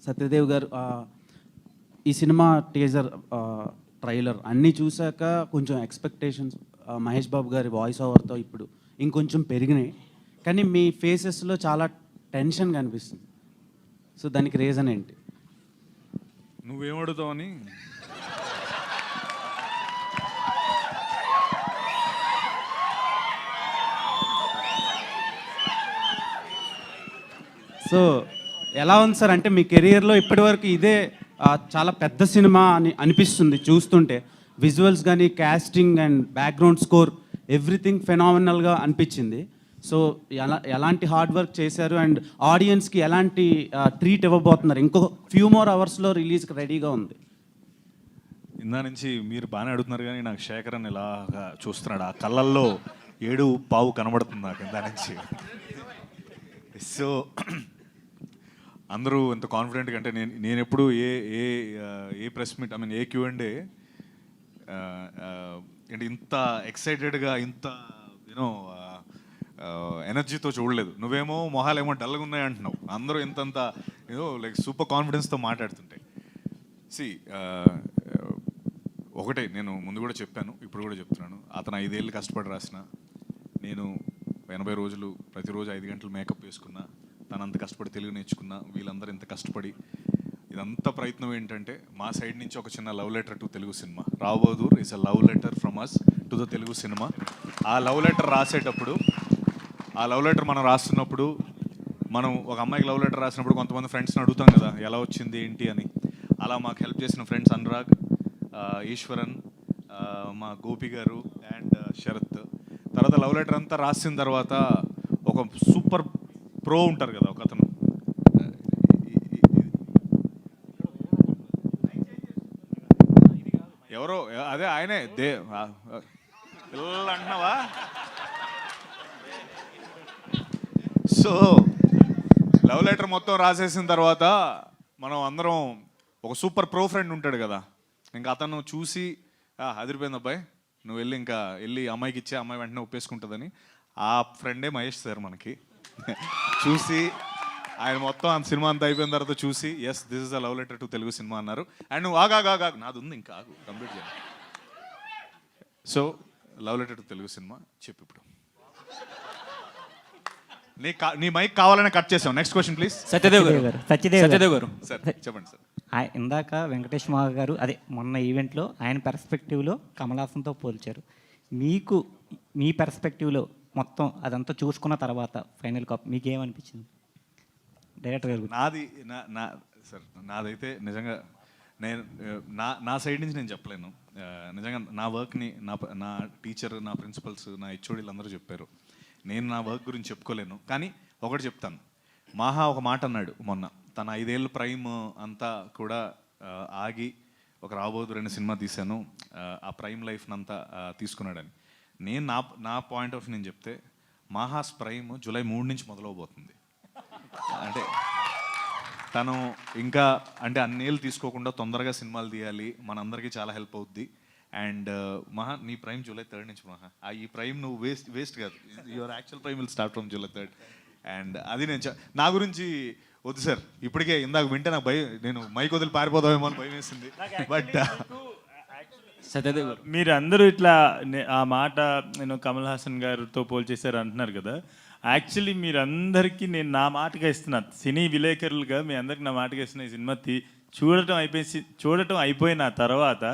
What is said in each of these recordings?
సత్యదేవ్ గారు, ఈ cinema teaser, trailer అన్నీ చూశాక కొంచెం ఎక్స్పెక్టేషన్స్ మహేష్ బాబు గారి వాయిస్ ఓవర్తో ఇప్పుడు ఇంకొంచెం పెరిగినాయి. కానీ మీ ఫేసెస్లో చాలా టెన్షన్ కనిపిస్తుంది. సో దానికి రీజన్ ఏంటి? నువ్వేమడుగుతావని సో ఎలా ఉంది సార్? అంటే మీ కెరియర్లో ఇప్పటివరకు ఇదే చాలా పెద్ద సినిమా అని అనిపిస్తుంది చూస్తుంటే. విజువల్స్ కానీ, casting and background score, everything ఫెనామినల్గా అనిపించింది. సో ఎలాంటి హార్డ్ వర్క్ చేశారు అండ్ ఆడియన్స్కి ఎలాంటి ట్రీట్ ఇవ్వబోతున్నారు? ఇంకో ఫ్యూ మోర్ అవర్స్లో రిలీజ్కి రెడీగా ఉంది. ఇందా నుంచి మీరు బాగానే అడుగుతున్నారు, కానీ నాకు శేఖరన్ ఇలాగా చూస్తున్నాడు. ఆ కళ్ళల్లో 7 కనబడుతుంది నాకు ఇందా నుంచి. సో అందరూ ఎంత కాన్ఫిడెంట్గా అంటే నేను ఎప్పుడు ఏ ప్రెస్ మీట్, ఏ Q&A అంటే ఇంత ఎక్సైటెడ్గా, ఇంత యూనో ఎనర్జీతో చూడలేదు. నువ్వేమో మొహాలేమో డల్గా ఉన్నాయి అంటున్నావు, అందరూ ఇంతంత లైక్ సూపర్ కాన్ఫిడెన్స్తో మాట్లాడుతుంటే. సి ఒకటే, నేను ముందు కూడా చెప్పాను, ఇప్పుడు కూడా చెప్తున్నాను. అతను 5 ఏళ్ళు కష్టపడి రాసిన, నేను 80 రోజులు ప్రతిరోజు 5 గంటలు మేకప్ వేసుకున్నా, తనంత కష్టపడి తెలుగు నేర్చుకున్నా, వీళ్ళందరూ ఇంత కష్టపడి ఇదంతా ప్రయత్నం ఏంటంటే మా సైడ్ నుంచి ఒక చిన్న love letter to Telugu cinema. Rao Bahadur is a love letter from us to the Telugu cinema. ఆ లవ్ లెటర్ రాసేటప్పుడు, ఆ లవ్ లెటర్ మనం రాస్తున్నప్పుడు, మనం ఒక అమ్మాయికి లవ్ లెటర్ రాసినప్పుడు కొంతమంది ఫ్రెండ్స్ని అడుగుతాం కదా ఎలా వచ్చింది ఏంటి అని. అలా మాకు హెల్ప్ చేసిన ఫ్రెండ్స్ అనురాగ్, ఈశ్వరన్, మా గోపి గారు అండ్ శరత్. తర్వాత లవ్ లెటర్ అంతా రాసిన తర్వాత ఒక సూపర్ ప్రో ఉంటారు కదా ఒక అతను, ఎవరో అదే ఆయనే పిల్లలు అంటున్నావా? సో లవ్ లెటర్ మొత్తం రాసేసిన తర్వాత మనం అందరం, ఒక సూపర్ ప్రో ఫ్రెండ్ ఉంటాడు కదా, ఇంకా అతను చూసి అదిరిపోయింది అబ్బాయి, నువ్వు వెళ్ళి అమ్మాయికి ఇచ్చే, అమ్మాయి వెంటనే ఒప్పేసుకుంటుందని. ఆ ఫ్రెండే మహేష్ సార్ మనకి చూసి, ఆయన మొత్తం ఆ సినిమా అంతా అయిపోయిన తర్వాత చూసి, yes this is a love letter to Telugu cinema అన్నారు. అండ్ నువ్వు ఆగా నాది ఉంది, ఇంకా ఆగు, కంప్లీట్ చేయాలి. So love letter to Telugu cinema చెప్పు ఇప్పుడు. నీ మైక్ కావాలనే కట్ చేసాం. Next question please. సత్యదేవ్ గారు సార్ చెప్పండి సార్. ఇందాక వెంకటేష్ మహా గారు అదే మొన్న ఈవెంట్లో ఆయన పెర్స్పెక్టివ్లో కమల్ హాసన్తో పోల్చారు. మీకు మీ పెర్స్పెక్టివ్లో మొత్తం అదంతా చూసుకున్న తర్వాత ఫైనల్ కాపీ మీకు ఏమనిపించింది డైరెక్టర్ గారు? నాదైతే నిజంగా నా సైడ్ నుంచి నేను చెప్పలేను. నిజంగా నా వర్క్ని నా టీచర్, నా ప్రిన్సిపల్స్, నా హెచ్ఓడీలు అందరూ చెప్పారు. నేను నా వర్క్ గురించి చెప్పుకోలేను, కానీ ఒకటి చెప్తాను. మాహా ఒక మాట అన్నాడు మొన్న, తన 5 ఏళ్ళ ప్రైమ్ అంతా కూడా ఆగి ఒక రాబోదు 2 సినిమా తీశాను, ఆ ప్రైమ్ లైఫ్ని అంతా తీసుకున్నాడని. నేను నా పాయింట్ ఆఫ్ నేను చెప్తే, మాహాస్ ప్రైమ్ జూలై 3 నుంచి మొదలవబోతుంది. అంటే తను ఇంకా అంటే అన్నేళ్ళు తీసుకోకుండా తొందరగా సినిమాలు తీయాలి, మనందరికీ చాలా హెల్ప్ అవుద్ది. అండ్ మహా, నీ ప్రైమ్ జూలై 3 నుంచి మహా. ఈ ప్రైమ్ నువ్వు వేస్ట్ కాదు, your actual prime will start from July 3. And అది నేను నా గురించి వద్దు సార్, ఇప్పటికే ఇందాక వింటే నాకు నేను మైక్ వదిలి పారిపోదామేమో అని భయం వేసింది. బట్ సత్యదేవ్ గారు, మీరు అందరూ ఇట్లా ఆ మాట నేను కమల్ హాసన్ గారితో పోల్చేశారు అంటున్నారు కదా. యాక్చువల్లీ మీరందరికీ నేను నా మాటగా ఇస్తున్నాను, సినీ విలేకరులుగా మీ అందరికి నా మాటగా ఇస్తున్న ఈ సినిమా చూడటం అయిపోయిన తర్వాత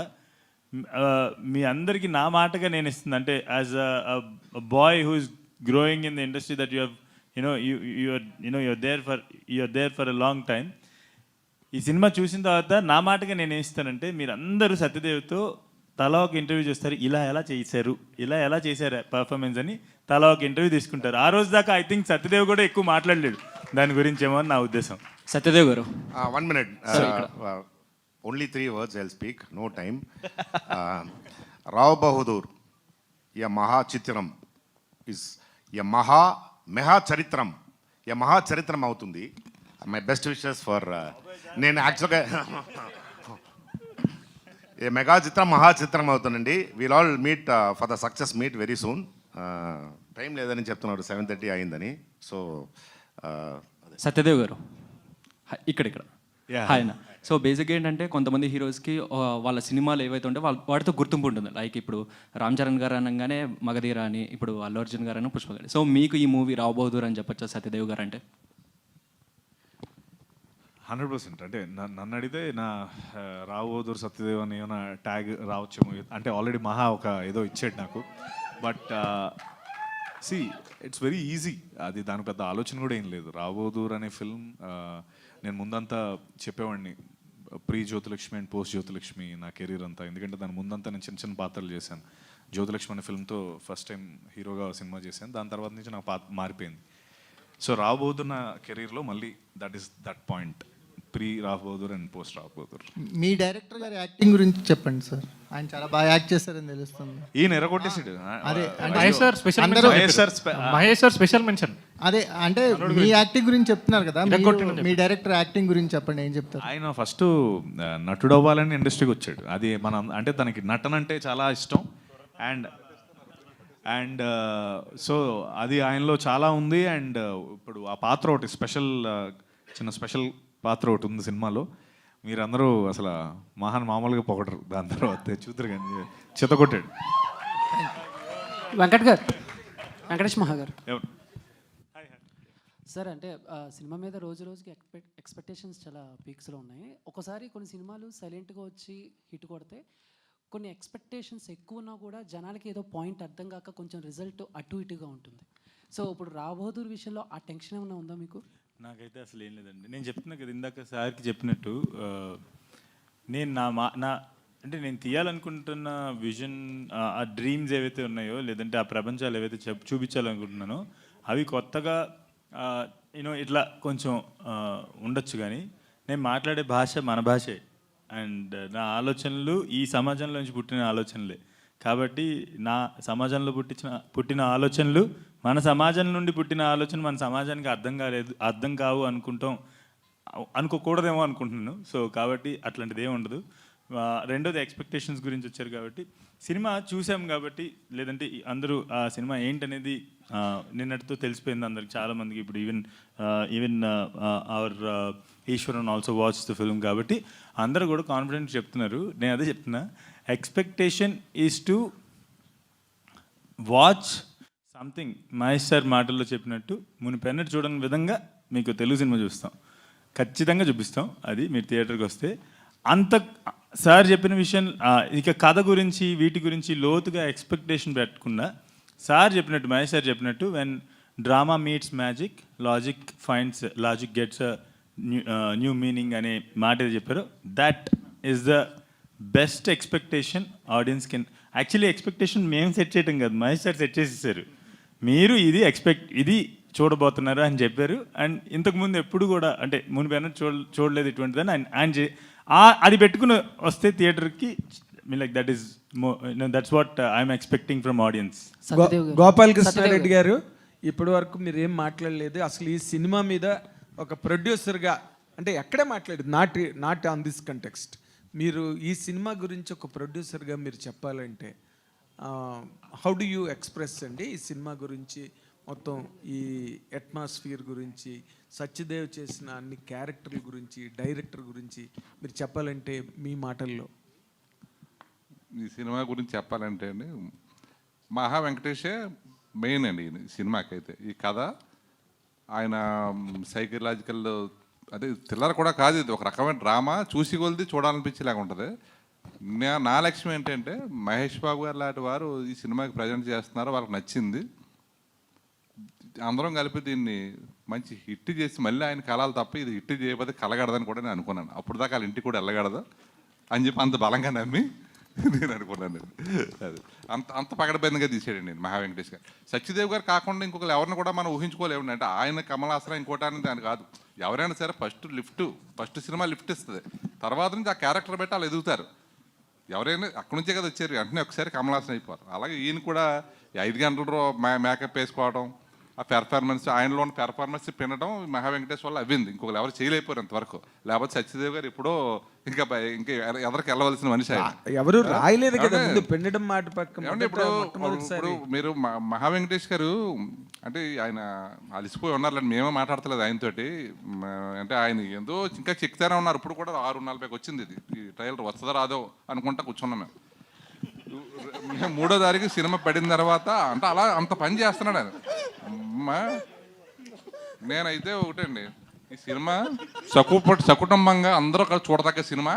మీ అందరికీ నా మాటగా నేను ఇస్తుంది. అంటే as a bye who is growing in the industry that you're there for a long time. ఈ సినిమా చూసిన తర్వాత నా మాటగా నేను ఏం ఇస్తానంటే, మీరు అందరూ సత్యదేవ్తో తలా ఒక ఇంటర్వ్యూ చేస్తారు, ఇలా ఎలా చేశారు పర్ఫార్మెన్స్ అని తలా ఒక ఇంటర్వ్యూ తీసుకుంటారు. ఆ రోజు దాకా ఐ థింక్ సత్యదేవ్ కూడా ఎక్కువ మాట్లాడలేడు దాని గురించి ఏమో అని నా ఉద్దేశం. సత్యదేవ్ గారు, 1 minute. Only 3 words I'll speak, no time. Rao Bahadur, a Maha Chitram is a Maha Charitram. A Maha Charitram అవుతుంది. My best wishes for నేను యాక్చువల్గా ఏ మెగా చిత్రం మహా చిత్రం అవుతుందండి. Will all meet for the success meet very soon. Time లేదని చెప్తున్నారు, 7:30 అయిందని. సో సత్యదేవ్ గారు ఇక్కడ Yeah. హాయ్ అన్న. సో బేసిక్గా ఏంటంటే కొంతమంది హీరోస్కి వాళ్ళ సినిమాలు ఏవైతే ఉంటే వాటితో గుర్తింపు ఉంటుంది. లైక్ ఇప్పుడు రామ్ చరణ్ గారు అనగానే మగధీర అని, ఇప్పుడు అల్లు అర్జున్ గారు అని పుష్ప గారు. సో మీకు ఈ మూవీ రావ్ బహదూర్ అని చెప్పొచ్చా సత్యదేవ్ గారు అంటే? 100%. అంటే నన్ను అడిగితే నా రావు బహదూర్ సత్యదేవ్ అని ఏమైనా ట్యాగ్ రావచ్చేమో. అంటే ఆల్రెడీ మహా ఒక ఏదో ఇచ్చాడు నాకు. But see it's very easy. అది దాని పెద్ద ఆలోచన కూడా ఏం లేదు. రావు బహదూర్ అనే ఫిల్మ్ నేను ముందంతా చెప్పేవాడిని, pre Jyothilakshmi and post Jyothilakshmi నా కెరీర్ అంతా. ఎందుకంటే దాని ముందంతా నేను చిన్న చిన్న పాత్రలు చేశాను. జ్యోతిలక్ష్మి అనే ఫిల్మ్తో ఫస్ట్ టైం హీరోగా సినిమా చేశాను. దాని తర్వాత నుంచి నా పాత్ర మారిపోయింది. సో రావు బహదూర్ నా కెరీర్లో మళ్ళీ that point, pre Rao Bahadur and post Rao Bahadur. Me director గారి యాక్టింగ్ గురించి చెప్పండి సార్. ఆయన చాలా బాగా యాక్ట్ చేశారని తెలుస్తుంది. ఈయన ఎర్రగొట్టేసాడు. అదే మహేష్ సార్ స్పెషల్ అందరూ- మహేష్ సార్ స్పెషల్ మెన్షన్. అదే అంటే మీ యాక్టింగ్ గురించి చెప్తున్నారు కదా, మీ డైరెక్టర్ యాక్టింగ్ గురించి చెప్పండి, ఏం చెప్తారు? ఆయన ఫస్ట్ నటుడు అవ్వాలని ఇండస్ట్రీకి వచ్చాడు. అది మనం అంటే తనకి నటన అంటే చాలా ఇష్టం. అండ్ సో అది ఆయనలో చాలా ఉంది. అండ్ ఇప్పుడు ఆ పాత్ర ఒకటి చిన్న స్పెషల్ పాత్ర ఒకటి ఉంది సినిమాలో. మీరందరూ అసలు మామూలుగా పొగడరు. దాని తర్వాత చూద్దరు కానీ చితకొట్టాడు. వెంకటేష్ మహా గారు ఎవరు? సార్, అంటే సినిమా మీద రోజు రోజుకి ఎక్స్పెక్టేషన్స్ చాలా పీక్స్లో ఉన్నాయి. ఒకసారి కొన్ని సినిమాలు సైలెంట్గా వచ్చి హిట్ కొడితే, కొన్ని ఎక్స్పెక్టేషన్స్ ఎక్కువ ఉన్నా కూడా జనాలకి ఏదో పాయింట్ అర్థం కాక కొంచెం రిజల్ట్ అటు ఇటుగా ఉంటుంది. సో ఇప్పుడు రావ్ బహదూర్ విషయంలో ఆ టెన్షన్ ఏమైనా ఉందా మీకు? నాకైతే అసలు ఏం లేదండి. నేను చెప్తున్నా కదా ఇందాక సార్కి చెప్పినట్టు, నేను అంటే నేను తీయాలనుకుంటున్న విజన్, ఆ డ్రీమ్స్ ఏవైతే ఉన్నాయో, లేదంటే ఆ ప్రపంచాలు ఏవైతే చూపించాలనుకుంటున్నానో అవి కొత్తగా ఇట్లా కొంచెం ఉండొచ్చు. కానీ నేను మాట్లాడే భాష మన భాషే. అండ్ నా ఆలోచనలు ఈ సమాజంలో నుంచి పుట్టిన ఆలోచనలే. కాబట్టి నా సమాజంలో పుట్టిన ఆలోచనలు, మన సమాజం నుండి పుట్టిన ఆలోచన మన సమాజానికి అర్థం కావు అనుకోకూడదేమో అనుకుంటున్నాను. సో కాబట్టి అట్లాంటిది ఏమి ఉండదు. రెండోది ఎక్స్పెక్టేషన్స్ గురించి వచ్చారు కాబట్టి, సినిమా చూసాం కాబట్టి, లేదంటే అందరూ ఆ సినిమా ఏంటనేది నిన్నటితో తెలిసిపోయింది అందరికి, చాలామందికి. ఇప్పుడు even our Eeswaran also watch the film. కాబట్టి అందరూ కూడా కాన్ఫిడెంట్ చెప్తున్నారు. నేను అదే చెప్తున్నా, expectation is to watch something. Mahesh sir మాటల్లో చెప్పినట్టు, మునిపెన్నట్టు చూడని విధంగా మీకు తెలుగు సినిమా చూస్తాం, ఖచ్చితంగా చూపిస్తాం. అది మీరు థియేటర్కి వస్తే. అంత సార్ చెప్పిన విషయం, ఇక కథ గురించి వీటి గురించి లోతుగా ఎక్స్పెక్టేషన్ పెట్టకుండా, సార్ చెప్పినట్టు, మహేష్ సార్ చెప్పినట్టు, when drama meets magic, logic gets new meaning అనే మాట ఏది చెప్పారో, that is the best expectation audience can. Actually expectation మేము సెట్ చేయటం కాదు, మహేష్ సార్ సెట్ చేసేసారు. మీరు ఇది చూడబోతున్నారు అని చెప్పారు. అండ్ ఇంతకుముందు ఎప్పుడు కూడా, అంటే మునిపైన చూడలేదు ఇటువంటిదని ఆయన అది పెట్టుకుని వస్తే థియేటర్కి, like that's what I'm expecting from audience. Gopalakrishnareddy గారు, ఇప్పటి వరకు మీరు ఏం మాట్లాడలేదు. అసలు ఈ సినిమా మీద ఒక ప్రొడ్యూసర్గా, అంటే ఎక్కడే మాట్లాడేది, నాట్ ఆన్ దిస్ కంటెక్స్ట్. మీరు ఈ సినిమా గురించి ఒక ప్రొడ్యూసర్గా మీరు చెప్పాలంటే హౌ డు యూ ఎక్స్ప్రెస్ అండి ఈ సినిమా గురించి, మొత్తం ఈ అట్మాస్ఫియర్ గురించి, సత్యదేవ్ చేసిన అన్ని క్యారెక్టర్ల గురించి, డైరెక్టర్ గురించి మీరు చెప్పాలంటే మీ మాటల్లో? ఈ సినిమా గురించి చెప్పాలంటే అండి, మహా వెంకటేషే మెయిన్ అండి ఈ సినిమాకి. అయితే ఈ కథ ఆయన సైకలాజికల్, అదే థ్రిల్లర్ కూడా కాదు, ఇది ఒక రకమైన డ్రామా. చూసి కొలిది చూడాలనిపించేలాగా ఉంటుంది. నా లక్ష్యం ఏంటంటే, మహేష్ బాబు గారు లాంటి వారు ఈ సినిమాకి ప్రజెంట్ చేస్తున్నారు, వాళ్ళకి నచ్చింది, అందరం కలిపి దీన్ని మంచి హిట్ చేసి మళ్ళీ ఆయన కళాలు తప్ప ఇది హిట్ చేయకపోతే కలగడదని కూడా నేను అనుకున్నాను. అప్పుడు దాకా వాళ్ళ ఇంటికి కూడా వెళ్ళగడదు అని చెప్పి అంత బలంగా నమ్మి నేను అనుకున్నాను. అది అంత పగడబందిగా తీసాడండి నేను మహా వెంకటేష్ గారు. సత్యదేవ్ గారు కాకుండా ఇంకొకరు ఎవరిని కూడా మనం ఊహించుకోలేము. అంటే ఆయన కమలాసనం ఇంకోటి అనేది అని కాదు. ఎవరైనా సరే ఫస్ట్ సినిమా లిఫ్ట్ ఇస్తుంది, తర్వాత నుంచి ఆ క్యారెక్టర్ పెట్టి వాళ్ళు ఎదుగుతారు. ఎవరైనా అక్కడి నుంచే కదా వచ్చారు, వెంటనే ఒకసారి కమలాసనం అయిపోరు. అలాగే ఈయన కూడా 5 గంటలు మేకప్ వేసుకోవడం, ఆ పెర్ఫార్మెన్స్, ఆయనలో ఉన్న పెర్ఫార్మెన్స్ పినడం మహా వెంకటేష్ వల్ల అవ్వింది. ఇంకొకరు ఎవరు చేయలేకపోయారు అంతవరకు. లేకపోతే సత్యదేవ్ గారు ఎప్పుడో ఇంకా ఎదరికి వెళ్ళవలసిన మనిషి ఆయన. ఎవరు రాయలేదు కదా ముందు పెండడం మాట పక్క. ఏమంటే ఇప్పుడు మీరు మహా వెంకటేష్ గారు అంటే ఆయన అలిసిపోయి ఉన్నారులేండి, మేమే మాట్లాడతలేదు ఆయనతోటి. అంటే ఆయన ఏందో ఇంకా చెక్తానే ఉన్నారు. ఇప్పుడు కూడా 6:40కి వచ్చింది ఇది, ఈ ట్రైలర్ వస్తుందో రాదో అనుకుంటా కూర్చున్నాం మేము. 3వ తారీఖు సినిమా పడిన తర్వాత అంటే అలా అంత పని చేస్తున్నాడు ఆయన. నేనైతే ఒకటండి, ఈ సినిమా సకుటుంబంగా అందరూ చూడదగ్గ సినిమా,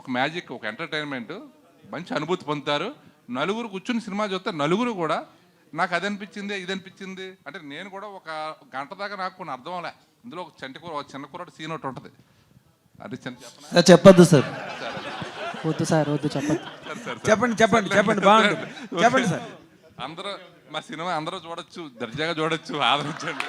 ఒక మ్యాజిక్, ఒక ఎంటర్టైన్మెంట్, మంచి అనుభూతి పొందుతారు. నలుగురు కూర్చుని సినిమా చూస్తే నలుగురు కూడా నాకు అది అనిపించింది ఇది అనిపించింది అంటే నేను కూడా ఒక గంట దాకా నాకు కొన్ని అర్థం అవలే. ఇందులో ఒక చిన్న కూర సీన్ ఒకటి ఉంటుంది. అది చెప్పొద్దు సార్. వద్దు సార్, వద్దు, చెప్పద్దు. చెప్పండి బాగుంటుంది, చెప్పండి సార్. అందరూ మా సినిమా అందరూ చూడొచ్చు, దర్జాగా చూడొచ్చు, ఆదరించండి.